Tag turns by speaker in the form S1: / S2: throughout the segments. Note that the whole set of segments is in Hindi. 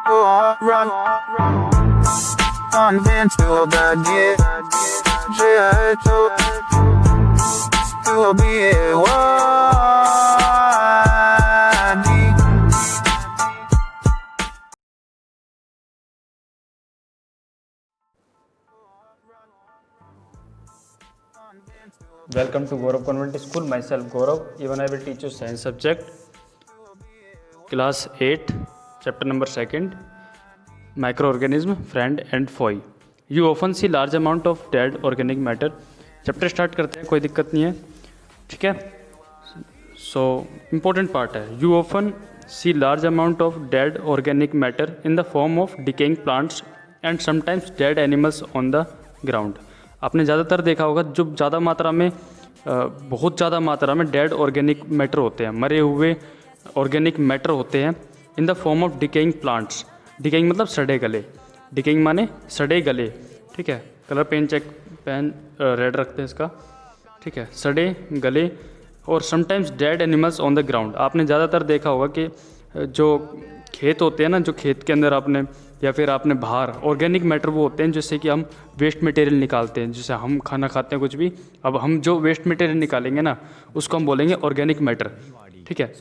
S1: run until the to be
S2: Welcome to Gaurav Convent School. Myself Gaurav. Even I will teach you science subject. Class 8, chapter number 2. Microorganism, friend and foe. You often see large amount of dead organic matter. Chapter start करते हैं, कोई दिक्कत नहीं है, ठीक है. सो इम्पोर्टेंट पार्ट है. You often see large amount of dead organic matter in the form of decaying plants and sometimes dead animals on the ground. आपने ज़्यादातर देखा होगा जो ज़्यादा मात्रा में बहुत ज़्यादा मात्रा में डेड ऑर्गेनिक मैटर होते हैं, मरे हुए ऑर्गेनिक मैटर होते हैं इन the form of decaying plants. Decaying मतलब सड़े गले, डिकेइंग माने सड़े गले, ठीक है. कलर पेन रेड रखते हैं इसका, ठीक है. सड़े गले और sometimes dead animals on the ground. आपने ज़्यादातर देखा होगा कि जो खेत होते हैं ना, जो खेत के अंदर आपने या फिर आपने बाहर ऑर्गेनिक मैटर वो होते हैं जैसे कि हम वेस्ट मटेरियल निकालते हैं, जैसे हम खाना खाते हैं कुछ भी, अब हम जो वेस्ट मटेरियल निकालेंगे ना उसको हम बोलेंगे ऑर्गेनिक मैटर, ठीक है.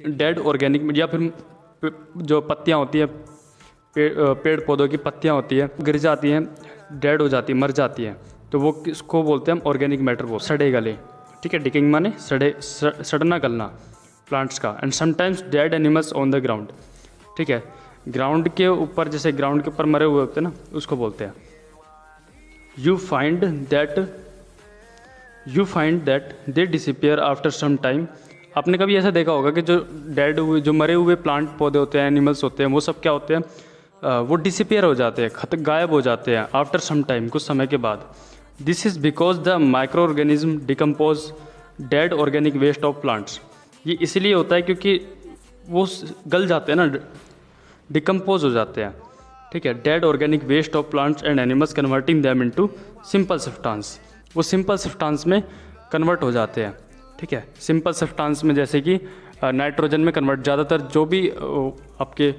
S2: डेड ऑर्गेनिक या फिर जो पत्तियाँ होती हैं पेड़ पौधों की पत्तियाँ होती है गिर जाती हैं, डेड हो जाती है, मर जाती हैं, तो वो किसको बोलते हैं हम ऑर्गेनिक मैटर. वो सड़े गले, ठीक है. डिकेइंग माने सड़ना गलना प्लांट्स का. And sometimes dead animals on the ground, ठीक है. ग्राउंड के ऊपर, जैसे ग्राउंड के ऊपर मरे हुए होते हैं ना, उसको बोलते हैं. You find that they disappear after some time. आपने कभी ऐसा देखा होगा कि जो डेड हुए, जो मरे हुए प्लांट पौधे होते हैं, एनिमल्स होते हैं, वो सब क्या होते हैं, वो डिसअपियर हो जाते हैं, गायब हो जाते हैं आफ्टर सम टाइम, कुछ समय के बाद. This is because the micro organism decompose dead organic waste of plants. ये इसलिए होता है क्योंकि वो गल जाते हैं ना, डिकम्पोज हो जाते हैं, ठीक है. Dead organic waste of plants and animals converting them into simple substance. वो सिंपल सब्सटेंस में कन्वर्ट हो जाते हैं, ठीक है. सिंपल सब्सटेंस में जैसे कि नाइट्रोजन में कन्वर्ट, ज़्यादातर जो भी आपके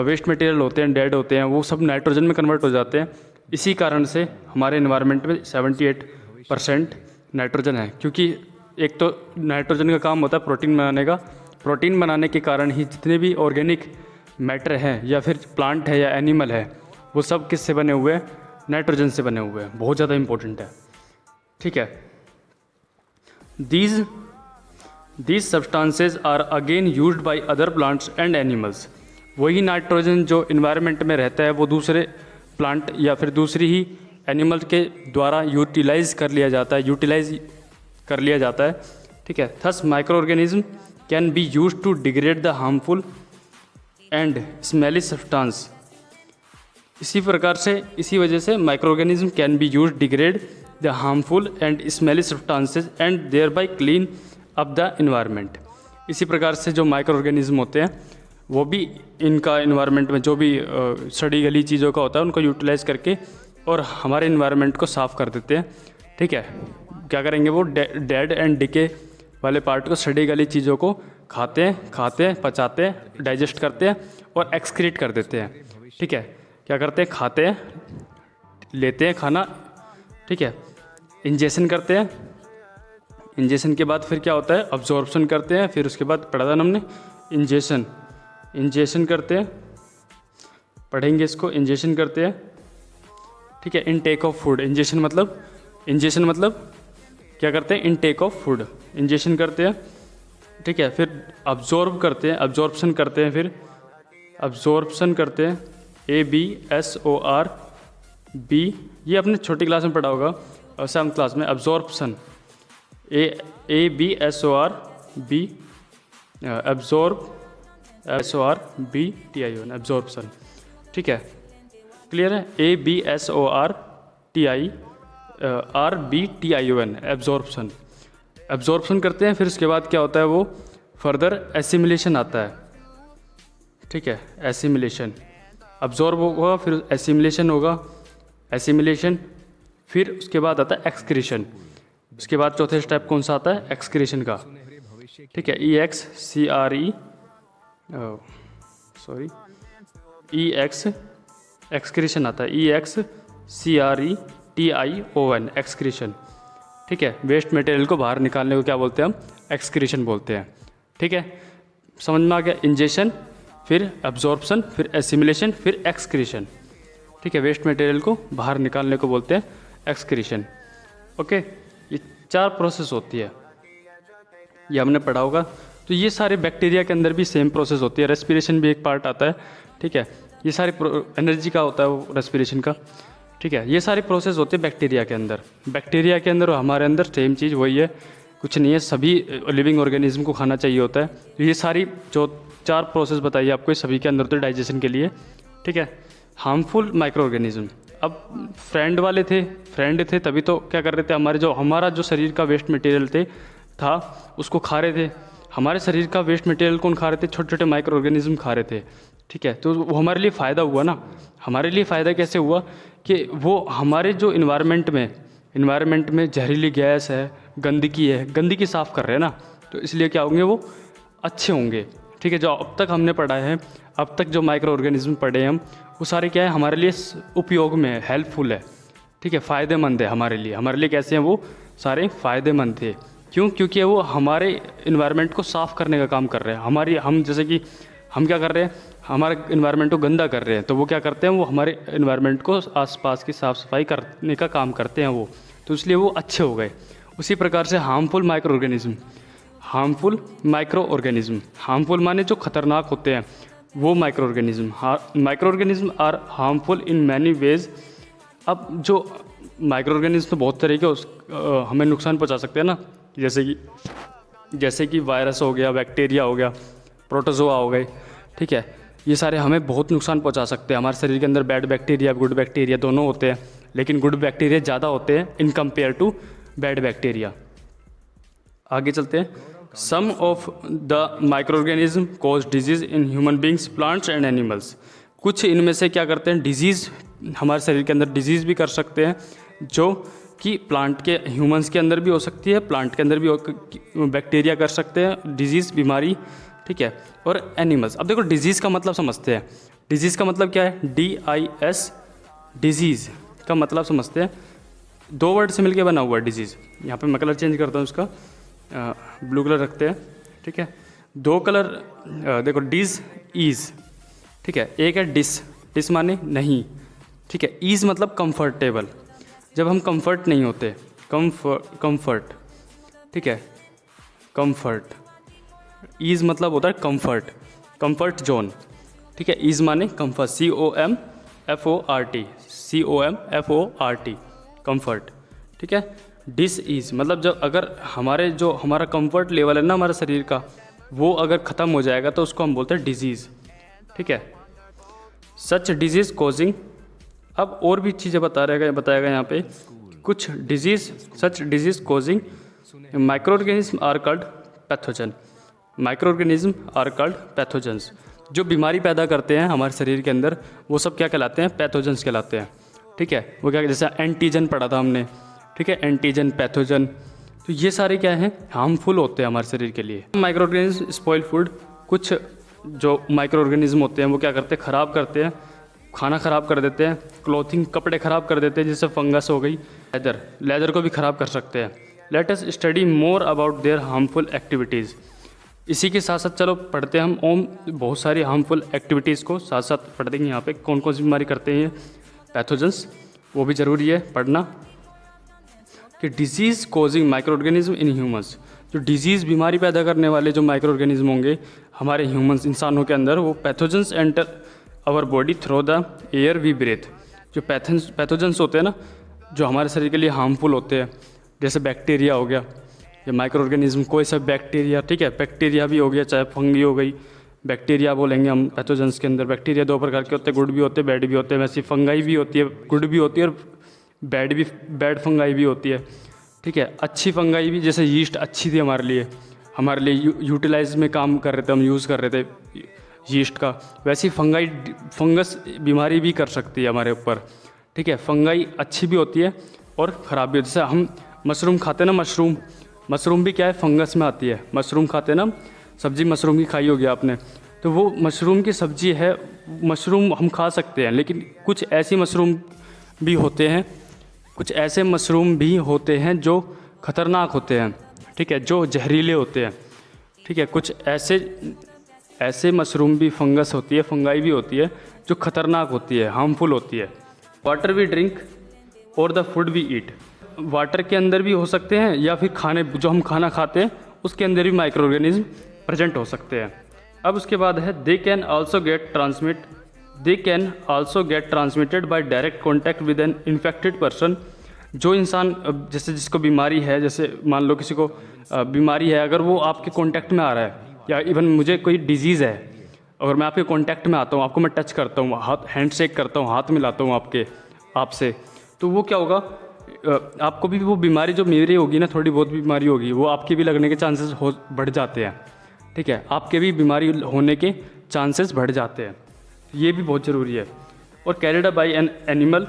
S2: वेस्ट मटेरियल होते हैं, डेड होते हैं, वो सब नाइट्रोजन में कन्वर्ट हो जाते हैं. इसी कारण से हमारे इन्वायरमेंट में 78% नाइट्रोजन है, क्योंकि एक तो नाइट्रोजन का काम होता है प्रोटीन बनाने का. प्रोटीन बनाने के कारण ही जितने भी ऑर्गेनिक मैटर हैं या फिर प्लांट है या एनिमल है, वो सब किससे बने हुए हैं, नाइट्रोजन से बने हुए हैं. बहुत ज़्यादा इंपॉर्टेंट है, ठीक है. These substances are again used by other plants and animals. वही नाइट्रोजन जो इन्वायरमेंट में रहता है वो दूसरे प्लांट या फिर दूसरी ही एनिमल के द्वारा यूटिलाइज कर लिया जाता है, ठीक है. Thus micro organism can be use to degrade the harmful and smelly substance. इसी प्रकार से, इसी वजह से micro organism can be use degrade the harmful and smelly substances and thereby clean up the environment. इसी प्रकार से जो माइक्रो ऑर्गेनिज्म होते हैं वो भी इनका इन्वायरमेंट में जो भी सड़ी गली चीज़ों का होता है उनको यूटिलाइज करके और हमारे इन्वायरमेंट को साफ़ कर देते हैं, ठीक है. क्या करेंगे, वो डेड एंड डिके वाले पार्ट को, सड़ी गली चीज़ों को खाते हैं, पचाते हैं, डाइजेस्ट करते हैं और एक्सक्रीट कर देते हैं, ठीक है. क्या करते हैं, खाते हैं, लेते हैं खाना, ठीक है. इंजेक्शन करते हैं, इंजेक्शन के बाद फिर क्या होता है, अब्जॉर्प्शन करते हैं. फिर उसके बाद पढ़ा था हमने इंजेक्शन करते हैं, पढ़ेंगे इसको. इंजेक्शन करते हैं, ठीक है. इनटेक ऑफ फूड, इंजेक्शन मतलब क्या करते हैं, इनटेक ऑफ फूड, इंजेक्शन करते हैं, ठीक है. फिर अब्जॉर्ब करते हैं, अब्जॉर्प्शन करते हैं, फिर अब्जॉर्प्शन करते हैं, ABSORB. ये अपने छोटी क्लास में पढ़ा होगा, 7th क्लास में. अब्जॉर्प्शन ABSORB, SORBTION, एब्जॉर्प्शन, ठीक है. क्लियर है, ABSORBTION, एब्जॉर्प्शन. एब्जॉर्प्शन करते हैं, फिर उसके बाद क्या होता है, वो फर्दर एसिमिलेशन आता है, ठीक है. एसिमिलेशन, अब्जॉर्ब होगा, फिर एसिमिलेशन होगा, फिर उसके बाद आता है एक्सक्रीशन. उसके बाद चौथे स्टेप कौन सा आता है, एक्सक्रीशन का, ठीक है. EXCRE एक्सक्रीशन आता है, EXCRETION, एक्सक्रीशन। ठीक है, वेस्ट मटेरियल को बाहर निकालने को क्या बोलते हैं हम? एक्सक्रीशन बोलते हैं। ठीक है, समझ में आ गया? इंजेक्शन, फिर एब्जॉर्प्शन, फिर एसिमिलेशन, फिर एक्सक्रीशन। ठीक है, वेस्ट मटेरियल को बाहर निकालने को बोलते हैं एक्सक्रीशन। ओके, ये 4 प्रोसेस होती है, ये हमने पढ़ा होगा। तो ये सारे बैक्टीरिया के अंदर भी सेम प्रोसेस होती है। रेस्पिरेशन भी एक पार्ट आता है। ठीक है, ये सारी एनर्जी का होता है वो रेस्पिरेशन का। ठीक है, ये सारी प्रोसेस होती है बैक्टीरिया के अंदर। बैक्टीरिया के अंदर और हमारे अंदर सेम चीज़ वही है, कुछ नहीं है। सभी लिविंग ऑर्गेनिज्म को खाना चाहिए होता है। तो ये सारी जो 4 प्रोसेस बताइए आपको, सभी के अंदर होते हैं डाइजेशन के लिए। ठीक है, हार्मफुल माइक्रो ऑर्गेनिज्म। अब फ्रेंड वाले थे, फ्रेंड थे तभी तो क्या कर रहे थे, हमारा जो शरीर का वेस्ट मटेरियल था उसको खा रहे थे। हमारे शरीर का वेस्ट मटेरियल कौन खा रहे थे? छोटे छोटे माइक्रो ऑर्गेनिज्म खा रहे थे। ठीक है, तो वो हमारे लिए फ़ायदा हुआ ना। हमारे लिए फ़ायदा कैसे हुआ कि वो हमारे जो इन्वायरमेंट में जहरीली गैस है, गंदगी साफ़ कर रहे हैं ना, तो इसलिए क्या होंगे, वो अच्छे होंगे। ठीक है, जो अब तक हमने पढ़ा है, अब तक जो माइक्रो ऑर्गेनिज्म पढ़े हैं हम, वो सारे क्या है, हमारे लिए उपयोग में है, हेल्पफुल है। ठीक है, फ़ायदेमंद है हमारे लिए कैसे हैं, वो सारे फ़ायदेमंद थे। क्यों? क्योंकि वो हमारे इन्वायरमेंट को साफ़ करने का काम कर रहे हैं। हम जैसे कि हम क्या कर रहे हैं, हमारे इन्वायरमेंट को गंदा कर रहे हैं, तो वो क्या करते हैं, वो हमारे इन्वायरमेंट को आसपास की साफ़ सफाई करने का काम करते हैं वो, तो इसलिए वो अच्छे हो गए। उसी प्रकार से हार्मफुल माइक्रो ऑर्गेनिज्म, हार्मफुल माने जो खतरनाक होते हैं, वो micro organism are harmful in many ways. अब जो माइक्रो ऑर्गेनिज्म तो बहुत तरह के हमें नुकसान पहुंचा सकते हैं ना, जैसे कि वायरस हो गया, बैक्टीरिया हो गया, प्रोटोजोआ हो गए। ठीक है, ये सारे हमें बहुत नुकसान पहुंचा सकते हैं। हमारे शरीर के अंदर बैड बैक्टीरिया, गुड बैक्टीरिया दोनों होते हैं, लेकिन गुड बैक्टीरिया ज़्यादा होते हैं in compare to bad bacteria. आगे चलते हैं। Some of the micro organism cause disease in human beings, plants and animals. कुछ इनमें से क्या करते हैं, डिजीज़, हमारे शरीर के अंदर डिजीज़ भी कर सकते हैं, जो कि प्लांट के, ह्यूमंस के अंदर भी हो सकती है, प्लांट के अंदर भी बैक्टीरिया कर सकते हैं डिजीज़, बीमारी। ठीक है, और एनिमल्स। अब देखो, डिजीज़ का मतलब समझते हैं। डिजीज़ का मतलब क्या है? DIS, डिजीज़ का मतलब समझते हैं। 2 वर्ड से मिलके बना हुआ है डिजीज़। यहाँ पे मैं कलर चेंज करता हूँ इसका, ब्लू कलर रखते हैं। ठीक है, 2 कलर देखो, डिज, ईज। ठीक है, एक है डिस माने नहीं। ठीक है, ईज मतलब कंफर्टेबल, जब हम कंफर्ट नहीं होते, कंफर्ट। ठीक है, कंफर्ट। ईज मतलब होता है कंफर्ट जोन। ठीक है, ईज माने कंफर्ट, COMFORT, कंफर्ट। ठीक है, डिस ईज मतलब जब अगर हमारा कंफर्ट लेवल है ना हमारे शरीर का, वो अगर ख़त्म हो जाएगा तो उसको हम बोलते हैं डिजीज़। ठीक है, सच डिजीज़ कॉजिंग। अब और भी चीज़ें बताया गया यहाँ पे, कुछ disease, such disease causing micro organism are called pathogen. Micro organism are called pathogens. जो बीमारी पैदा करते हैं हमारे शरीर के अंदर, वो सब क्या कहलाते हैं? पैथोजन्स कहलाते हैं। ठीक है, वो क्या, जैसे एंटीजन पढ़ा था हमने। ठीक है, एंटीजन, पैथोजन, तो ये सारे क्या हैं, हार्मफुल होते हैं हमारे शरीर के लिए। Micro organism spoil food. कुछ जो माइक्रो ऑर्गेनिज्म होते हैं वो क्या करते हैं, ख़राब करते हैं, खाना ख़राब कर देते हैं, क्लॉथिंग, कपड़े ख़राब कर देते हैं, जैसे फंगस हो गई, लेदर को भी ख़राब कर सकते हैं। Let us study more about their harmful activities. इसी के साथ साथ चलो पढ़ते हैं हम बहुत सारी हार्मफुल एक्टिविटीज़ को साथ साथ पढ़ देंगे। यहाँ पे कौन कौन सी बीमारी करते हैं पैथोजन्स, वो भी ज़रूरी है पढ़ना। कि disease causing micro organism in humans, जो डिजीज़, बीमारी पैदा करने वाले जो माइक्रो ऑर्गेनिज्म होंगे हमारे ह्यूमंस, इंसानों के अंदर, वो pathogens enter our body through the air we breathe. जो पैथोजन्स होते हैं ना, जो हमारे शरीर के लिए हार्मफुल होते हैं, जैसे बैक्टीरिया हो गया या माइक्रो ऑर्गेनिज्म, कोई सा बैक्टीरिया। ठीक है, बैक्टीरिया भी हो गया, चाहे फंगी हो गई, बैक्टीरिया बोलेंगे हम पैथोजन्स के अंदर। बैक्टीरिया 2 प्रकार के होते हैं, गुड भी होते हैं, बैड भी होते हैं। वैसे फंगाई भी होती है, गुड भी होती है, और बैड फंगाई भी होती है। ठीक है, अच्छी फंगाई भी, जैसे यीस्ट अच्छी थी हमारे लिए यूटिलाइज में काम कर रहे थे, हम यूज़ कर रहे थे यीस्ट का, वैसी फंगस बीमारी भी कर सकती है हमारे ऊपर। ठीक है, फंगाई अच्छी भी होती है और ख़राब भी होती है। जैसे हम मशरूम खाते हैं ना, मशरूम भी क्या है, फंगस में आती है। मशरूम खाते हैं ना सब्जी, मशरूम की खाई होगी आपने, तो वो मशरूम की सब्जी है, मशरूम हम खा सकते हैं, लेकिन कुछ ऐसी मशरूम भी होते हैं, कुछ ऐसे मशरूम भी होते हैं जो ख़तरनाक होते हैं, ठीक है, जो जहरीले होते हैं, ठीक है। कुछ ऐसे मशरूम भी, फंगस होती है, फंगाई भी होती है जो ख़तरनाक होती है, हार्मफुल होती है। वाटर वी ड्रिंक और the food we eat, water के अंदर भी हो सकते हैं या फिर खाने, जो हम खाना खाते हैं उसके अंदर भी माइक्रो ऑर्गेनिज्म प्रेजेंट हो सकते हैं। अब उसके बाद है they can also get transmitted by direct contact with N infected person. जो इंसान जैसे जिसको बीमारी है, जैसे मान लो किसी को बीमारी है, अगर वो आपके कॉन्टैक्ट में आ रहा है, या इवन मुझे कोई डिजीज़ है, अगर मैं आपके कॉन्टैक्ट में आता हूँ, आपको मैं टच करता हूँ, हाथ हैंड शेक करता हूँ, हाथ मिलाता हूँ आपसे, तो वो क्या होगा, आपको भी वो बीमारी जो मेरी होगी ना, थोड़ी बहुत बीमारी होगी, वो आपके भी लगने के चांसेस बढ़ जाते हैं, ठीक है, आपके भी बीमारी होने के चांसेस बढ़ जाते हैं। ये भी बहुत ज़रूरी है। और कैरिड बाय एन एनिमल,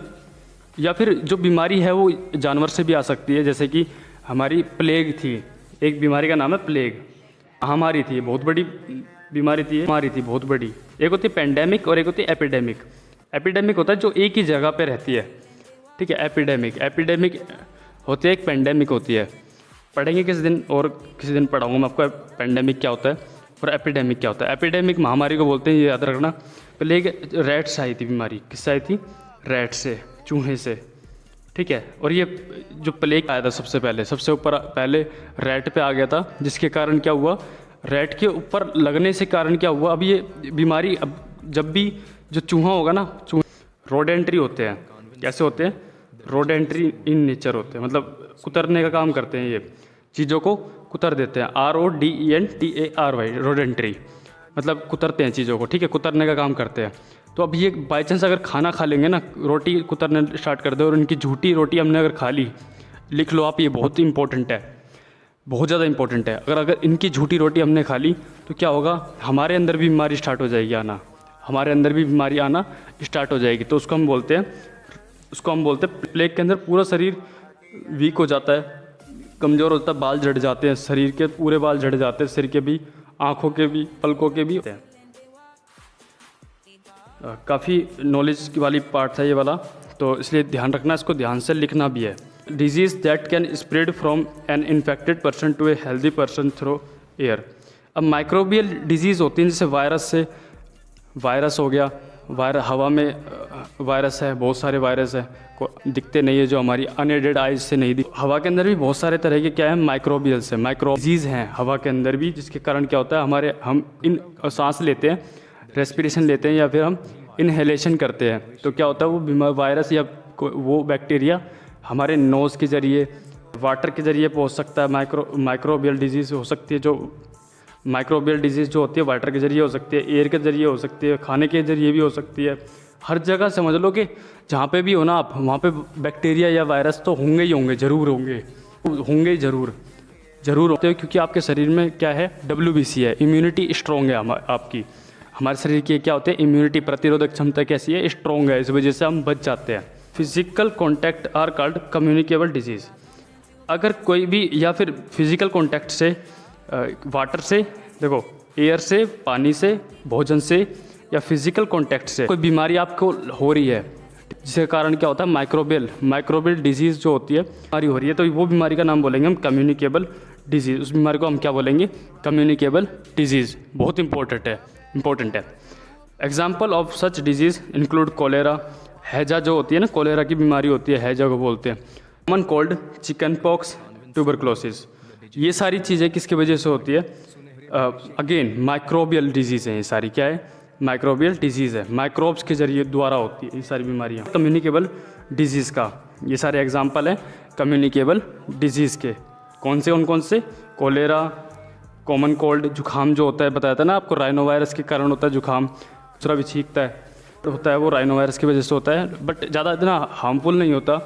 S2: या फिर जो बीमारी है वो जानवर से भी आ सकती है, जैसे कि हमारी प्लेग थी, एक बीमारी का नाम है प्लेग, हमारी थी, बहुत बड़ी बीमारी थी, हमारी थी बहुत बड़ी। एक होती है पेंडेमिक और एक होती है एपिडेमिक। एपिडेमिक होता है जो एक ही जगह पे रहती है, ठीक है। एपिडेमिक होती है, एक पेंडेमिक होती है। पढ़ेंगे किसी दिन, और किसी दिन पढ़ाऊँगा मैं आपको पेंडेमिक क्या होता है और एपिडेमिक क्या होता है। एपिडेमिक महामारी को बोलते हैं, ये याद रखना। प्लेग रैट से आई थी बीमारी, किससे आई थी, रैट से, चूहे से, ठीक है। और ये जो प्लेग आया था सबसे ऊपर पहले रैट पे आ गया था, जिसके कारण क्या हुआ, रैट के ऊपर लगने से कारण क्या हुआ, अब ये बीमारी, अब जब भी जो चूहा होगा ना, रोडेंट्री होते हैं, कैसे होते हैं, रोडेंट्री इन नेचर होते हैं, मतलब कुतरने का काम करते हैं, ये चीज़ों को कुतर देते हैं, RODENTARY, रोडेंट्री, मतलब कुतरते हैं चीज़ों को, ठीक है, कुतरने का काम करते हैं। तो अब ये बाई चांस अगर खाना खा लेंगे ना, रोटी कुतरने स्टार्ट कर दे, और उनकी झूठी रोटी हमने अगर खा ली, लिख लो आप, ये बहुत इंपॉर्टेंट है, बहुत ज़्यादा इंपॉर्टेंट है। अगर इनकी झूठी रोटी हमने खा ली तो क्या होगा, हमारे अंदर भी बीमारी स्टार्ट हो जाएगी आना, हमारे अंदर भी बीमारी आना स्टार्ट हो जाएगी। तो उसको हम बोलते हैं प्लेग के अंदर पूरा शरीर वीक हो जाता है, कमज़ोर होता है, बाल झड़ जाते हैं, शरीर के पूरे बाल झड़ जाते हैं, सिर के भी, आँखों के भी, पलकों के भी होते हैं। काफ़ी नॉलेज वाली पार्ट था ये वाला, तो इसलिए ध्यान रखना, इसको ध्यान से लिखना भी है। Disease that can spread from an infected person to a healthy person through air. अब माइक्रोबियल डिजीज़ होती हैं, जैसे वायरस हो गया, हवा में वायरस है, बहुत सारे वायरस है, दिखते नहीं है, जो हमारी अनएडेड आइज से नहीं दिख। हवा के अंदर भी बहुत सारे तरह के क्या है, माइक्रोबियल्स है, माइक्रो डिजीज़ हैं हवा के अंदर भी, जिसके कारण क्या होता है, हम इन सांस लेते हैं, रेस्पिरेशन लेते हैं, या फिर हम इनहेलेशन करते हैं, तो क्या होता है, वो वायरस या वो बैक्टीरिया हमारे नोज़ के ज़रिए, वाटर के ज़रिए पहुंच सकता है। माइक्रोबियल डिजीज़ हो सकती है, जो माइक्रोबियल डिजीज़ जो होती है वाटर के ज़रिए हो सकती है, एयर के ज़रिए हो सकती है, खाने के ज़रिए भी हो सकती है। हर जगह समझ लो कि जहाँ पे भी हो ना आप, वहाँ पे बैक्टीरिया या वायरस तो होंगे ही होंगे, होंगे ज़रूर होते हैं, क्योंकि आपके शरीर में क्या है, WBC है, इम्यूनिटी स्ट्रॉन्ग है आपकी। हमारे शरीर की क्या होते हैं, इम्यूनिटी, प्रतिरोधक क्षमता कैसी है, स्ट्रॉन्ग है, इस वजह से हम बच जाते हैं। Physical contact are called communicable disease. अगर कोई भी, या फिर फिजिकल कॉन्टैक्ट से, वाटर से, देखो, एयर से, पानी से, भोजन से, या फिजिकल कॉन्टैक्ट से कोई बीमारी आपको हो रही है, जिसके कारण क्या होता है, माइक्रोबियल डिजीज़ जो होती है, बीमारी हो रही है, तो वो बीमारी का नाम बोलेंगे हम कम्युनिकेबल डिजीज़। उस बीमारी को हम क्या बोलेंगे, कम्युनिकेबल डिजीज़। बहुत इंपॉर्टेंट है। Example of such disease include cholera, हैजा जो होती है ना, कोलेरा की बीमारी होती है, हैजा को बोलते हैं। Common cold, chicken pox, tuberculosis, ये सारी चीज़ें किसकी वजह से होती है, अगेन माइक्रोबियल डिजीज़ है, ये सारी क्या है, माइक्रोबियल डिजीज़ है, माइक्रोब्स के जरिए द्वारा होती है ये सारी बीमारियाँ। कम्युनिकेबल डिजीज़ का ये सारे एग्जाम्पल हैं कम्युनिकेबल डिजीज़ के। कौन से, कोलेरा, कॉमन कोल्ड, जुखाम जो होता है, बताया था ना आपको, राइनो वायरस के कारण होता है जुखाम, दूसरा भी छींकता है, तो होता है वो राइनो वायरस की वजह से होता है, बट ज़्यादा इतना हार्मफुल नहीं होता,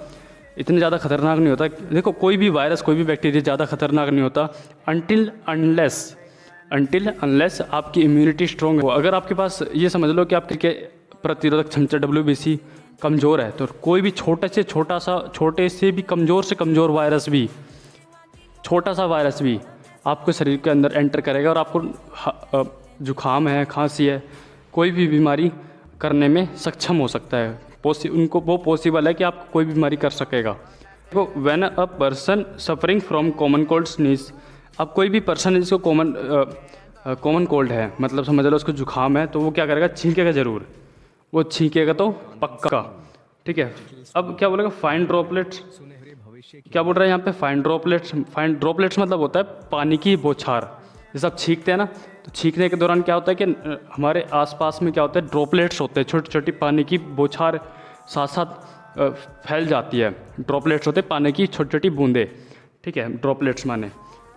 S2: इतने ज़्यादा खतरनाक नहीं होता। देखो, कोई भी वायरस, कोई भी बैक्टीरिया ज़्यादा खतरनाक नहीं होता अनटिल अनलेस आपकी इम्यूनिटी स्ट्रॉन्ग हो। अगर आपके पास, ये समझ लो कि आपके प्रतिरोधक क्षमता WBC कमज़ोर है, तो कोई भी छोटे से भी कमज़ोर वायरस भी, छोटा सा वायरस भी आपके शरीर के अंदर एंटर करेगा, और आपको जुखाम है, खांसी है, कोई भी बीमारी करने में सक्षम हो सकता है। उनको वो पॉसिबल है कि आप कोई बीमारी कर सकेगा। तो when a person suffering from common cold sneeze, अब कोई भी पर्सन जिसको कॉमन कोल्ड है, मतलब समझ लो उसको जुकाम है, तो वो क्या करेगा, छींकेगा ज़रूर, वो छींकेगा तो पक्का, ठीक है। अब क्या बोलेगा, फाइन ड्रॉपलेट्स, क्या बोल रहा है यहाँ पे, फाइन ड्रॉपलेट्स मतलब होता है पानी की बौछार। जैसे आप छींकते हैं ना, तो छींकने के दौरान क्या होता है कि हमारे आसपास में क्या होता है, ड्रॉपलेट्स होते हैं, छोटी छोटी पानी की बौछार साथ साथ फैल जाती है। ड्रॉपलेट्स होते हैं पानी की छोटी छोटी बूंदें, ठीक है, ड्रॉपलेट्स माने,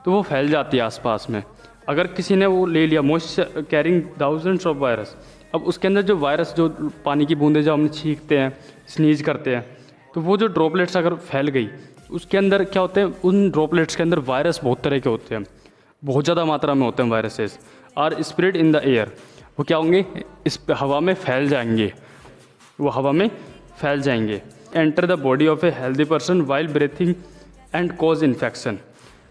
S2: तो वो फैल जाती है आसपास में। अगर किसी ने वो ले लिया, moisture carrying thousands of virus, अब उसके अंदर जो वायरस, जो पानी की बूंदें जो हम छींकते हैं, स्नीज करते हैं, तो वो जो ड्रॉपलेट्स अगर फैल गई, उसके अंदर क्या होते हैं, उन ड्रॉपलेट्स के अंदर वायरस बहुत तरह के होते हैं, बहुत ज़्यादा मात्रा में होते हैं वायरसेस, और स्प्रेड इन द एयर, वो क्या होंगे, इस हवा में फैल जाएंगे, वो हवा में फैल जाएंगे। Enter the body of A healthy person while breathing and cause infection.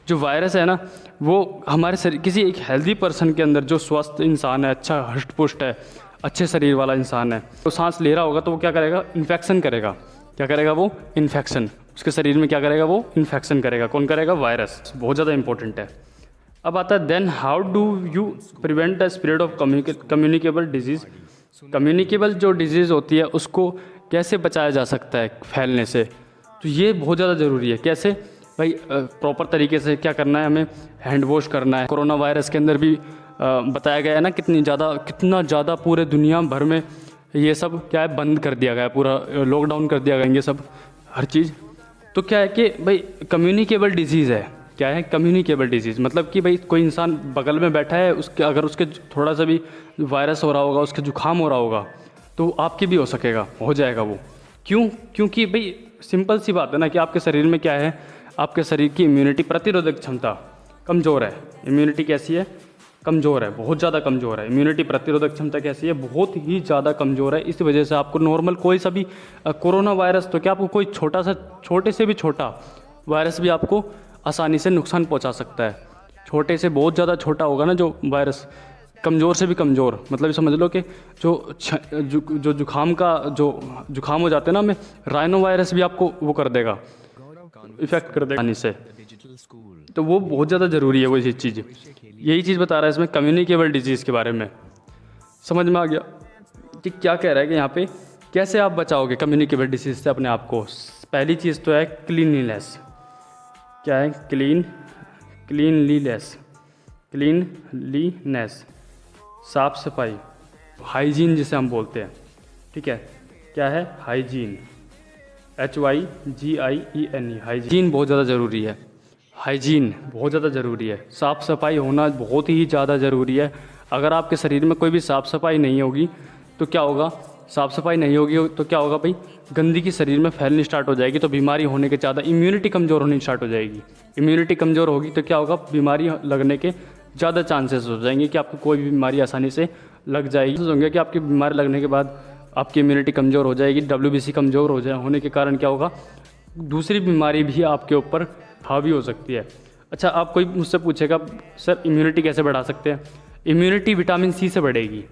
S2: जो वायरस है ना, वो हमारे शरीर, किसी एक हेल्दी पर्सन के अंदर, जो स्वस्थ इंसान है, अच्छा हष्ट पुष्ट है, अच्छे शरीर वाला इंसान है, तो सांस ले रहा होगा तो वो क्या करेगा, इन्फेक्शन करेगा। क्या करेगा वो, इन्फेक्शन, उसके शरीर में क्या करेगा, वो इन्फेक्शन करेगा। कौन करेगा, वायरस, बहुत ज़्यादा इंपॉर्टेंट है। अब आता है then how do you prevent the spread of communicable disease. Communicable जो डिजीज़ होती है उसको कैसे बचाया जा सकता है फैलने से, तो ये बहुत ज़्यादा ज़रूरी है। कैसे भाई, प्रॉपर तरीके से क्या करना है, हमें हैंड वॉश करना है। कोरोना वायरस के अंदर भी बताया गया है ना, कितना ज़्यादा पूरे दुनिया भर में ये सब क्या है, बंद कर दिया गया है, पूरा लॉकडाउन कर दिया गया, ये सब हर चीज़। तो क्या है कि भाई कम्युनिकेबल डिजीज़ है, क्या है, कम्युनिकेबल डिजीज़, मतलब कि भाई कोई इंसान बगल में बैठा है, उसके अगर उसके थोड़ा सा भी वायरस हो रहा होगा, उसके जुकाम हो रहा होगा, तो आपके भी हो सकेगा, हो जाएगा वो। क्यों, क्योंकि भाई सिंपल सी बात है ना कि आपके शरीर में क्या है, आपके शरीर की इम्यूनिटी, प्रतिरोधक क्षमता कमज़ोर है। इम्यूनिटी कैसी है, कमज़ोर है, बहुत ज़्यादा कमज़ोर है। इम्यूनिटी, प्रतिरोधक क्षमता कैसी है, बहुत ही ज़्यादा कमज़ोर है। इस वजह से आपको नॉर्मल कोई सा भी कोरोना वायरस, तो क्या आपको कोई छोटे से भी छोटा वायरस भी आपको आसानी से नुकसान पहुंचा सकता है। छोटे से बहुत ज़्यादा छोटा होगा ना जो वायरस, कमज़ोर से भी कमज़ोर, मतलब समझ लो कि जो जुकाम जुकाम हो जाते हैं ना, हमें राइनो वायरस भी आपको वो कर देगा, इफेक्ट कर देगा आसानी से। तो वो बहुत ज़्यादा ज़रूरी है वो चीज़। यही चीज़ बता रहा है इसमें कम्युनिकेबल डिजीज़ के बारे में। समझ में आ गया कि क्या कह रहा है कि यहाँ पे कैसे आप बचाओगे कम्युनिकेबल डिजीज़ से अपने आप को। पहली चीज़ तो है क्लीनलीनेस। क्या है, क्लीनलीनेस, साफ सफाई, हाइजीन जिसे हम बोलते हैं, ठीक है। क्या है, हाइजीन, HYGIENE, हाइजीन बहुत ज़्यादा ज़रूरी है। हाइजीन बहुत ज़्यादा ज़रूरी है, साफ़ सफाई होना बहुत ही ज़्यादा ज़रूरी है। अगर आपके शरीर में कोई भी साफ़ सफाई नहीं होगी तो क्या होगा, साफ़ सफाई नहीं होगी तो क्या होगा भाई, गंदगी शरीर में फैलनी स्टार्ट हो जाएगी, तो बीमारी होने के ज़्यादा, इम्यूनिटी कमज़ोर होनी स्टार्ट हो जाएगी। इम्यूनिटी कमज़ोर होगी तो क्या होगा, बीमारी लगने के ज़्यादा चांसेस हो जाएंगे कि आपको कोई भी बीमारी आसानी से लग जाएगी। होंगे कि आपकी बीमारी लगने के बाद आपकी इम्यूनिटी कमज़ोर हो जाएगी, WBC कमज़ोर होने के कारण क्या होगा, दूसरी बीमारी भी आपके ऊपर हावी हो सकती है। अच्छा, आप कोई मुझसे पूछेगा सर इम्यूनिटी कैसे बढ़ा सकते हैं। इम्यूनिटी विटामिन C से बढ़ेगी।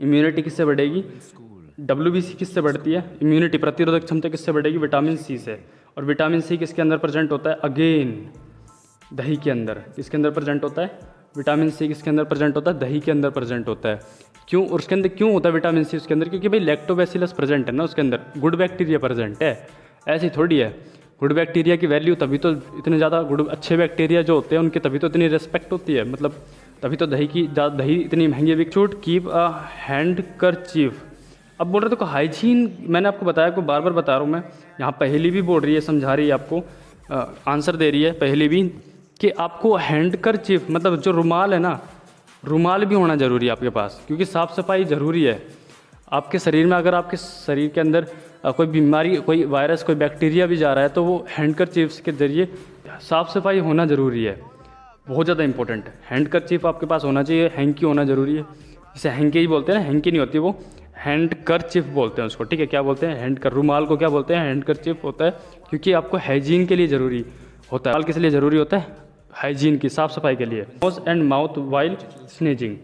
S2: इम्यूनिटी किससे बढ़ेगी, WBC किससे बढ़ती है, इम्यूनिटी, प्रतिरोधक क्षमता किससे बढ़ेगी, विटामिन C से। और विटामिन C किसके अंदर प्रेजेंट होता है, अगेन दही के अंदर। किसके अंदर प्रेजेंट होता है, विटामिन C किसके अंदर प्रेजेंट होता है, दही के अंदर प्रेजेंट होता है। क्यों, और उसके अंदर क्यों होता है विटामिन C उसके अंदर, क्योंकि भाई लैक्टोबैसिलस प्रेजेंट है ना उसके अंदर, गुड बैक्टीरिया प्रेजेंट है। ऐसी थोड़ी है, गुड बैक्टीरिया की वैल्यू तभी तो इतने ज़्यादा, अच्छे बैक्टीरिया जो होते हैं उनकी तभी तो इतनी रिस्पेक्ट होती है, मतलब तभी तो दही इतनी महंगी बिक। Should keep a handkerchief. अब बोल रहे तो हाइजीन, मैंने आपको बताया, आपको बार बार बता रहा हूँ मैं, यहाँ पहली भी बोल रही है, समझा रही है आपको, आंसर दे रही है पहली भी, कि आपको हैंडकरचीफ मतलब जो रुमाल है ना, रुमाल भी होना ज़रूरी है आपके पास, क्योंकि साफ़ सफाई ज़रूरी है आपके शरीर में। अगर आपके शरीर के अंदर कोई बीमारी, कोई वायरस, कोई बैक्टीरिया भी जा रहा है तो वो हैंडकरचीफ के ज़रिए साफ़ सफाई होना ज़रूरी है, बहुत ज़्यादा इंपॉर्टेंट है। हैंडकरचीफ आपके पास होना चाहिए, हैंकी होना ज़रूरी है। जिसे हैंकी ही बोलते हैं ना, हैंकी नहीं होती वो, हैंडकरचीफ बोलते हैं उसको, ठीक है। क्या बोलते हैं, हैंडकर, रुमाल को क्या बोलते हैं, हैंडकरचीफ होता है, क्योंकि आपको हाइजीन के लिए ज़रूरी होता है। रुमाल किस लिए ज़रूरी होता है, हाइजीन की, साफ़ सफाई के लिए। Nose and mouth while sneezing,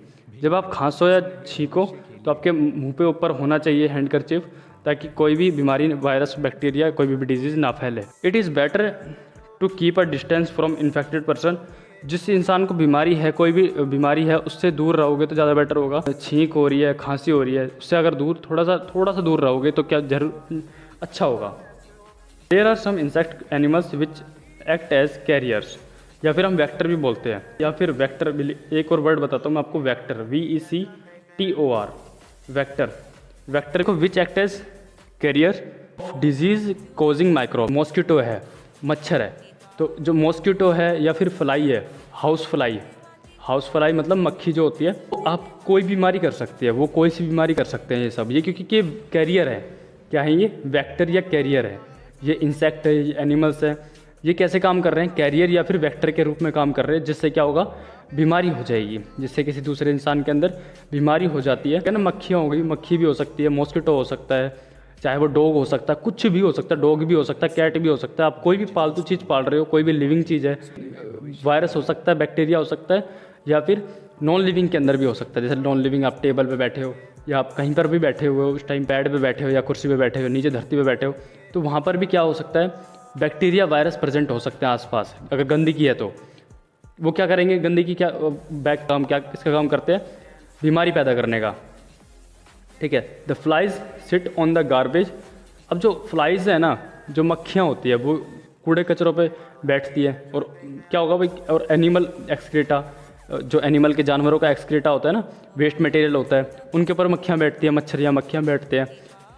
S2: जब आप खांसो या छींको तो आपके मुंह पे ऊपर होना चाहिए हैंडकरचिप, ताकि कोई भी बीमारी, वायरस, बैक्टीरिया, कोई भी डिजीज़ ना फैले। It is better to keep a distance from infected person. जिस इंसान को बीमारी है, कोई भी बीमारी है, उससे दूर रहोगे तो ज़्यादा बेटर होगा। छींक हो रही है, खांसी हो रही है, उससे अगर दूर थोड़ा सा दूर रहोगे तो क्या जरूर अच्छा होगा। There are some insect animals which act as carriers, या फिर हम वेक्टर भी बोलते हैं, या फिर वेक्टर। एक और वर्ड बताता हूँ मैं आपको, वेक्टर, VECTOR, वेक्टर। वेक्टर को which act as carrier disease causing microbe. Mosquito है, मच्छर है, तो जो मॉस्किटो है या फिर फ्लाई है, हाउस फ्लाई मतलब मक्खी जो होती है, तो आप कोई बीमारी कर सकती है, वो कोई सी बीमारी कर सकते हैं ये सब, ये क्योंकि ये कैरियर है। क्या है ये? वेक्टर या कैरियर है। ये इंसेक्ट है, ये एनिमल्स है, ये कैसे काम कर रहे हैं? कैरियर या फिर वेक्टर के रूप में काम कर रहे हैं, जिससे क्या होगा? बीमारी हो जाएगी, जिससे किसी दूसरे इंसान के अंदर बीमारी हो जाती है। क्या ना, मक्खियाँ हो गई, मक्खी भी हो सकती है, मॉस्किटो हो सकता है, चाहे वो डॉग हो सकता है, कुछ भी हो सकता है, डॉग भी हो सकता है, कैट भी हो सकता है। आप कोई भी पालतू चीज़ पाल रहे हो, कोई भी लिविंग चीज़ है, वायरस हो सकता है, बैक्टीरिया हो सकता है, या फिर नॉन लिविंग के अंदर भी हो सकता है। जैसे नॉन लिविंग, आप टेबल पे बैठे हो या आप कहीं पर भी बैठे हुए हो, उस टाइम पैड पे बैठे हो या कुर्सी पे बैठे हो, नीचे धरती पे बैठे हो, तो वहाँ पर भी क्या हो सकता है? बैक्टीरिया, वायरस प्रेजेंट हो सकते हैं आसपास। अगर गंदगी है तो वो क्या करेंगे? गंदगी क्या किसका काम करते हैं? बीमारी पैदा करने का। ठीक है। The flies sit on the garbage. अब जो फ्लाइज है ना, जो मक्खियाँ होती है, वो कूड़े कचरों पे बैठती है, और क्या होगा भाई? और एनिमल एक्सक्रीटा, जो एनिमल के, जानवरों का एक्सक्रीटा होता है ना, वेस्ट मटेरियल होता है, उनके ऊपर मक्खियाँ बैठती हैं, मच्छर या मक्खियाँ बैठते हैं।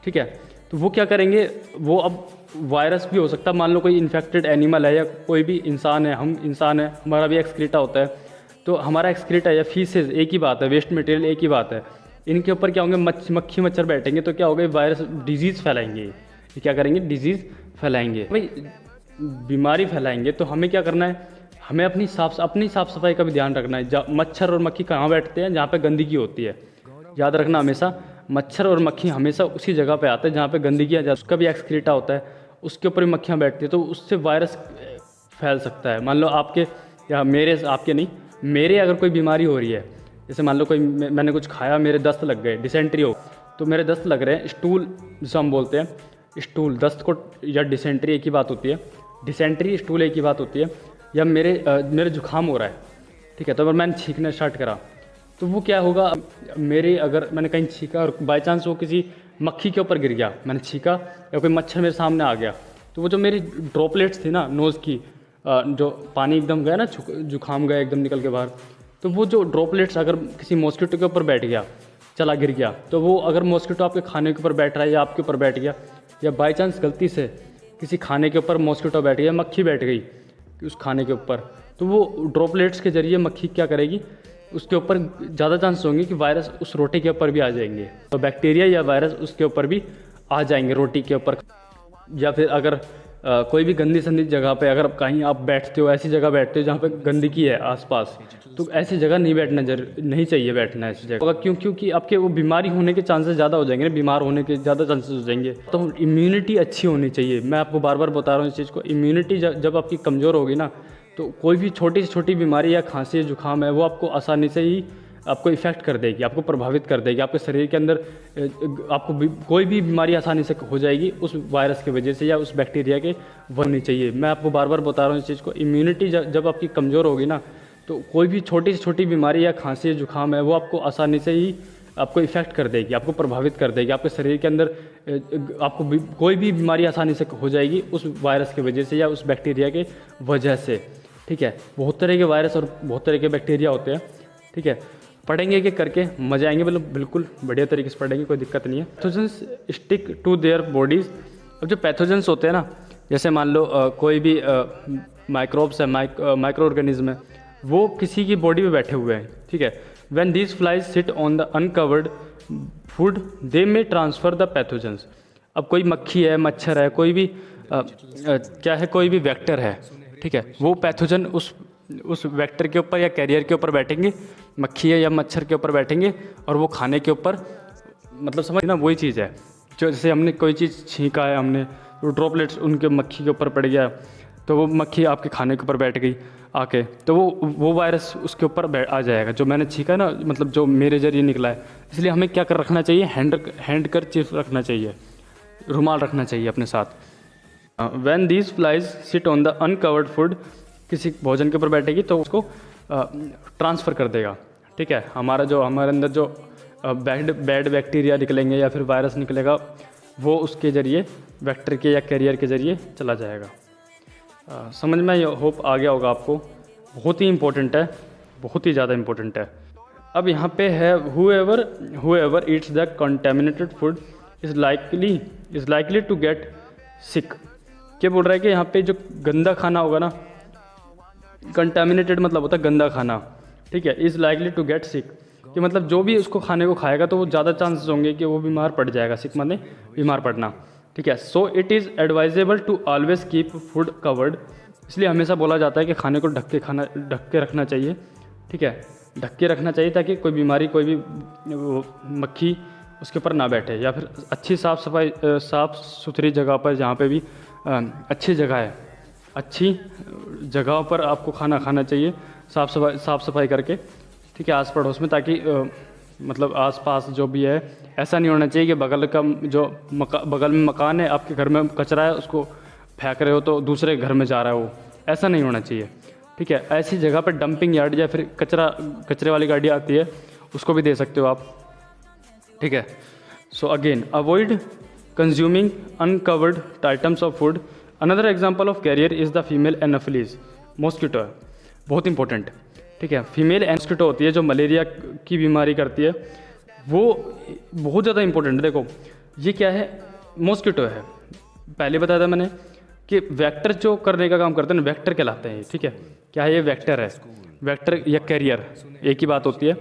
S2: ठीक है। तो वो क्या करेंगे? वो अब वायरस भी हो सकता है, मान लो कोई इन्फेक्टेड एनिमल है या कोई भी इंसान है, हम इंसान है, हमारा भी एक्सक्रीटा होता है, तो हमारा एक्सक्रीटा या फीसेस एक ही बात है, वेस्ट मटेरियल एक ही बात है, इनके ऊपर क्या होंगे? मक्खी मच्छर बैठेंगे, तो क्या होगा? वायरस, डिजीज़ फैलाएंगे। ये क्या करेंगे? डिजीज़ फैलाएंगे। भाई बीमारी फैलाएंगे, तो हमें क्या करना है? हमें अपनी साफ़ सफाई का भी ध्यान रखना है। मच्छर और मक्खी कहाँ बैठते हैं? जहाँ पे गंदगी होती है। याद रखना हमेशा, मच्छर और मक्खी हमेशा उसी जगह पे आते हैं जहाँ पे गंदगी आ जाती है। उसका भी एक्सक्रीटा होता है, उसके ऊपर भी मक्खियाँ बैठती है, तो उससे वायरस फैल सकता है। मान लो आपके या मेरे, आपके नहीं, मेरे अगर कोई बीमारी हो रही है, जैसे मान लो कोई मैंने कुछ खाया, मेरे दस्त लग गए, डिसेंट्री हो, तो मेरे दस्त लग रहे हैं, स्टूल जिसे हम बोलते हैं, स्टूल, दस्त को या डिसेंट्री एक ही बात होती है, डिसेंट्री स्टूल एक ही बात होती है। या मेरे जुकाम हो रहा है, ठीक है, तो अगर मैंने छींकना स्टार्ट करा, तो वो क्या होगा? मेरे, अगर मैंने कहीं छींका और बाई चांस वो किसी मक्खी के ऊपर गिर गया, मैंने छींका या कोई मच्छर मेरे सामने आ गया, तो वो जो मेरी ड्रॉपलेट्स थी ना नोज़ की, जो पानी एकदम गया ना, जुकाम गया एकदम निकल के बाहर, तो वो जो ड्रॉपलेट्स अगर किसी मॉस्किटो के ऊपर बैठ गया, चला गिर गया, तो वो अगर मॉस्किटो आपके खाने के ऊपर बैठ रहा है या आपके ऊपर बैठ गया, या बाई चांस गलती से किसी खाने के ऊपर मॉस्किटो बैठ गया, मक्खी बैठ गई उस खाने के ऊपर, तो वो ड्रॉपलेट्स के जरिए मक्खी क्या करेगी? उसके ऊपर ज़्यादा चांस होंगे कि वायरस उस रोटी के ऊपर भी आ जाएंगे, तो बैक्टीरिया या वायरस उसके ऊपर भी आ जाएंगे, रोटी के ऊपर। या फिर अगर कोई भी गंदी संदी जगह पे अगर कहीं आप बैठते हो, ऐसी जगह बैठते हो जहाँ पे गंदगी है आसपास, तो ऐसी जगह नहीं चाहिए बैठना ऐसी जगह। क्योंकि आपके वो बीमारी होने के चांसेस ज़्यादा हो जाएंगे, बीमार होने के ज़्यादा चांसेस हो जाएंगे। तो इम्यूनिटी अच्छी होनी चाहिए। मैं आपको बार बार बता रहा हूँ इस चीज़ को, इम्यूनिटी जब आपकी कमज़ोर होगी ना, तो कोई भी छोटी से छोटी बीमारी या खांसी जुकाम है, वो आपको आसानी से ही आपको इफ़ेक्ट कर देगी, आपको प्रभावित कर देगी। आपके शरीर के अंदर आपको कोई भी बीमारी आसानी से हो जाएगी उस वायरस की वजह से या उस बैक्टीरिया के होनी चाहिए। मैं आपको बार बार बता रहा हूँ इस चीज़ को, इम्यूनिटी जब आपकी कमज़ोर होगी ना, तो कोई भी छोटी से छोटी बीमारी या खांसी जुकाम है, वो आपको आसानी से ही आपको इफ़ेक्ट कर देगी, आपको प्रभावित कर देगी। आपके शरीर के अंदर आपको कोई भी बीमारी आसानी से हो जाएगी उस वायरस की वजह से या उस बैक्टीरिया के वजह से। ठीक है। बहुत तरह के वायरस और बहुत तरह के बैक्टीरिया होते हैं। ठीक है। पढ़ेंगे कि करके मज़ा आएंगे, मतलब बिल्कुल बढ़िया तरीके से पढ़ेंगे, कोई दिक्कत नहीं है। Pathogens stick to their bodies. अब जो पैथोजेंस होते हैं ना, जैसे मान लो कोई भी माइक्रोब्स है, माइक्रो ऑर्गेनिज्म है, वो किसी की बॉडी में बैठे हुए हैं। ठीक है। When these flies sit on the uncovered food they may transfer the pathogens. अब कोई मक्खी है, मच्छर है, कोई भी क्या है, कोई भी वेक्टर है, ठीक है, वो पैथोजन उस वेक्टर के ऊपर या कैरियर के ऊपर बैठेंगे, मक्खी है या मच्छर के ऊपर बैठेंगे, और वो खाने के ऊपर, मतलब समझ ना, वही चीज़ है जो जैसे हमने कोई चीज़ छींका है, हमने ड्रॉपलेट्स उनके मक्खी के ऊपर पड़ गया, तो वो मक्खी आपके खाने के ऊपर बैठ गई आके, तो वो वायरस उसके ऊपर आ जाएगा, जो मैंने छींका है ना, मतलब जो मेरे जरिए निकला है। इसलिए हमें क्या कर रखना चाहिए, हैंड करचीफ रखना चाहिए, रुमाल रखना चाहिए अपने साथ। When these flies sit on the uncovered food, किसी भोजन के ऊपर बैठेगी तो उसको ट्रांसफ़र कर देगा, ठीक है। हमारे अंदर जो बैड बैक्टीरिया निकलेंगे या फिर वायरस निकलेगा, वो उसके ज़रिए वेक्टर के या कैरियर के ज़रिए चला जाएगा। समझ में होप आ गया होगा आपको। बहुत ही इम्पोर्टेंट है, बहुत ही ज़्यादा इम्पोर्टेंट है। अब यहाँ पे है whoever eats the contaminated food is likely to get sick। क्या बोल रहा है कि यहाँ पे जो गंदा खाना होगा ना, कंटामिनेटेड मतलब होता है गंदा खाना, ठीक है। Is likely to get sick, कि मतलब जो भी उसको खाने को खाएगा तो वो ज़्यादा चांसेस होंगे कि वो बीमार पड़ जाएगा। सिक माने बीमार पड़ना, ठीक है। So it is advisable to always keep food covered, इसलिए हमेशा बोला जाता है कि खाने को ढक के रखना चाहिए, ठीक है। ढक के रखना चाहिए ताकि कोई बीमारी, कोई भी मक्खी उसके ऊपर ना बैठे, या फिर अच्छी साफ़ सुथरी जगह पर, जहाँ पे भी अच्छी जगह है, अच्छी जगह पर आपको खाना खाना चाहिए, साफ़ सफाई करके, ठीक है, आस पड़ोस में, ताकि मतलब आसपास जो भी है, ऐसा नहीं होना चाहिए कि बगल में मकान है, आपके घर में कचरा है, उसको फेंक रहे हो तो दूसरे घर में जा रहा है वो, ऐसा नहीं होना चाहिए, ठीक है। ऐसी जगह पर डंपिंग यार्ड या फिर कचरे वाली गाड़ी आती है, उसको भी दे सकते हो आप, ठीक है। So again avoid consuming uncovered items of food. Another example of carrier is the female anopheles mosquito है, बहुत इंपॉर्टेंट, ठीक है। फीमेल मॉस्किटो होती है जो मलेरिया की बीमारी करती है, वो बहुत ज़्यादा इंपॉर्टेंट है। देखो ये क्या है, मॉस्किटो है, पहले बताया था मैंने कि वेक्टर जो करने का काम करते हैं, वेक्टर कहलाते हैं, ठीक है। क्या है ये, वेक्टर है। वेक्टर या कैरियर एक ही बात होती है,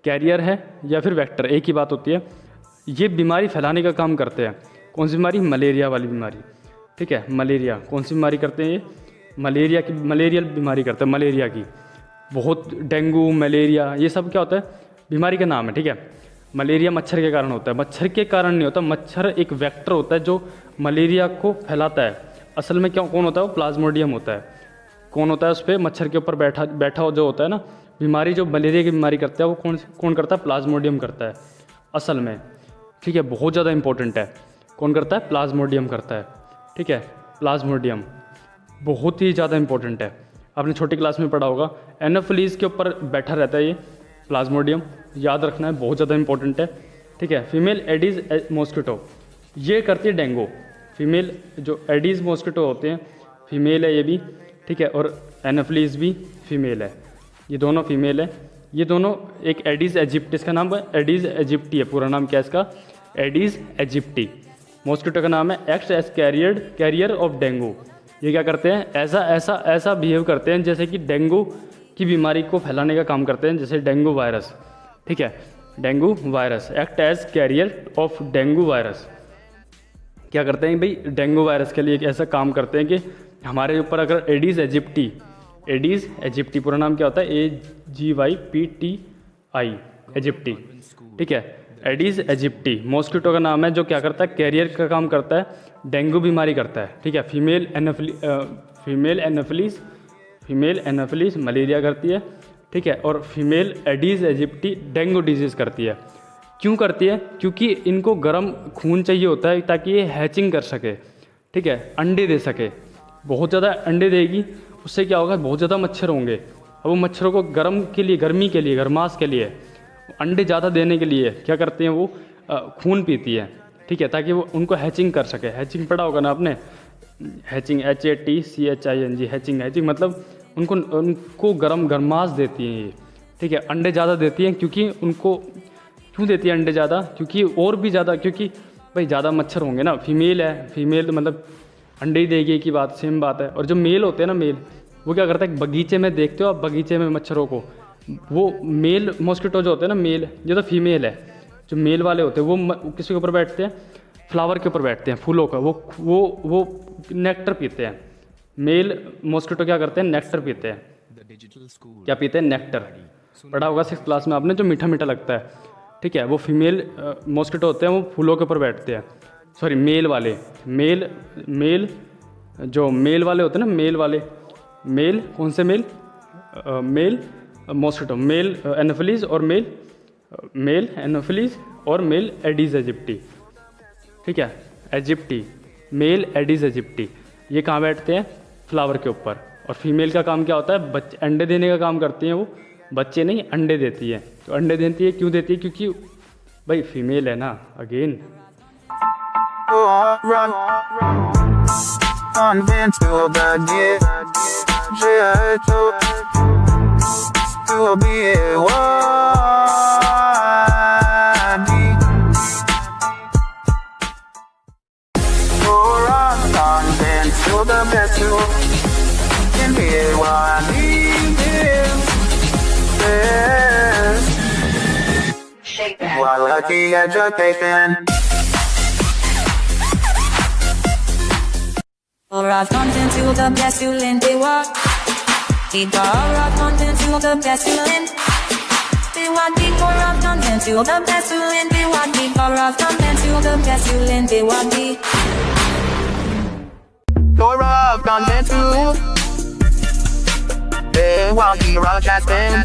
S2: कैरियर है या फिर वेक्टर एक ही बात होती है। ये बीमारी फैलाने का काम करते हैं। कौन सी बीमारी, मलेरिया वाली बीमारी, ठीक है। मलेरिया कौन सी बीमारी करते हैं, ये मलेरियल बीमारी करते हैं, मलेरिया की। बहुत डेंगू, मलेरिया, ये सब क्या होता है, बीमारी का नाम है, ठीक है। मलेरिया मच्छर के कारण होता है, मच्छर के कारण नहीं होता, मच्छर एक वेक्टर होता है जो मलेरिया को फैलाता है। असल में कौन होता है, वो प्लाज्मोडियम होता है। कौन होता है उस पर, मच्छर के ऊपर बैठा जो होता है ना, बीमारी जो मलेरिया की बीमारी करता है, वो कौन करता है, प्लाज्मोडियम करता है असल में, ठीक है। बहुत ज़्यादा इंपॉर्टेंट है, कौन करता है, प्लाज्मोडियम करता है, ठीक है। प्लाज्मोडियम बहुत ही ज़्यादा इंपॉर्टेंट है, आपने छोटी क्लास में पढ़ा होगा। एनोफिलीज के ऊपर बैठा रहता है ये प्लाज्मोडियम, याद रखना है, बहुत ज़्यादा इंपॉर्टेंट है, ठीक है। फीमेल एडीज मॉस्किटो ये करती है डेंगू। फीमेल जो एडीज मॉस्किटो होते हैं, फीमेल है ये भी, ठीक है, और एनोफिलीज भी फीमेल है, ये दोनों फीमेल है। ये दोनों, एक एडीज एजिप्टी, इसका नाम है एडीज एजिप्टी है, पूरा नाम क्या है इसका, एडीज एजिप्टी। मॉस्किटो का नाम है, act as carrier of dengue. ये क्या करते हैं, ऐसा बिहेव करते हैं जैसे कि डेंगू की बीमारी को फैलाने का काम करते हैं, जैसे डेंगू वायरस, ठीक है। Dengue virus, act as carrier of dengue virus. क्या करते हैं भाई, डेंगू वायरस के लिए ऐसा काम करते हैं कि हमारे ऊपर अगर एडीज एजिप्टी पूरा नाम क्या होता है, AGYPTI एजिप्टी, ठीक है। एडीज एजिप्टी मॉस्किटो का नाम है, जो क्या करता है, कैरियर का काम करता है, डेंगू बीमारी करता है, ठीक है। फीमेल एनोफिलीज मलेरिया करती है, ठीक है, और female aedes aegypti dengue disease करती है। क्यों करती है, क्योंकि इनको गर्म खून चाहिए होता है ताकि ये हैचिंग कर सके, ठीक है, अंडे दे सके। बहुत ज़्यादा अंडे देगी, उससे क्या होगा, बहुत ज़्यादा मच्छर होंगे। अब वो मच्छरों को गर्मी के लिए, गर्माश के लिए, अंडे ज़्यादा देने के लिए क्या करते हैं, वो खून पीती है, ठीक है, ताकि वो उनको हैचिंग कर सके। हैचिंग पढ़ा होगा ना आपने, हैचिंग HATCHING, हैचिंग मतलब उनको गर्माश देती हैं ये, ठीक है। अंडे ज़्यादा देती हैं, क्योंकि उनको क्यों देती है अंडे ज़्यादा, क्योंकि और भी ज़्यादा, क्योंकि भाई ज़्यादा मच्छर होंगे ना, फीमेल है, फीमेल मतलब अंडे ही देगी, एक ही बात, सेम बात है। और जो मेल होते हैं ना, मेल, वो क्या करता है, बगीचे में देखते हो आप, बगीचे में मच्छरों को, वो मेल मॉस्किटो जो होते हैं ना, मेल, ये तो फीमेल है, जो मेल वाले होते हैं वो किसी के ऊपर बैठते हैं, फ्लावर के ऊपर बैठते हैं, फूलों का, वो नेक्टर पीते हैं। मेल मॉस्किटो क्या करते हैं, नेक्टर पीते हैं। क्या पीते हैं, नेक्टर, पढ़ा होगा 6th क्लास में आपने, जो मीठा मीठा लगता है, ठीक है। वो फीमेल मॉस्किटो होते हैं, वो फूलों के ऊपर बैठते हैं, सॉरी मेल वाले, मेल जो मेल वाले होते हैं ना, मेल वाले, मेल कौन से male, male mosquito, male anopheles और मेल एनोफिलीज और मेल एडीज एजिप्टी, ठीक है, एजिप्टी, मेल एडीज एजिप्टी, ये कहाँ बैठते हैं, फ्लावर के ऊपर। और फीमेल का काम क्या होता है, बच्चे अंडे देने का काम करती हैं वो, बच्चे नहीं अंडे देती है। तो अंडे देती है, क्यों देती है, क्योंकि भाई फीमेल है ना, again.
S1: Rock content to the best you lend they walk. Deep rock content to the best you lend. They walk deep rock content to the best you lend. They walk deep rock content to the best you lend. They walk deep.
S3: Rock content to. They walk deep rock has been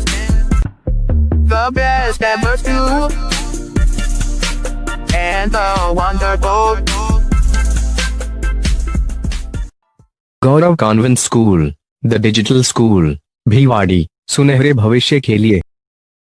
S3: the best ever to. And the wonderful.
S4: Gaurav convent school, the digital school, Bhiwadi, सुनहरे भविष्य के लिए।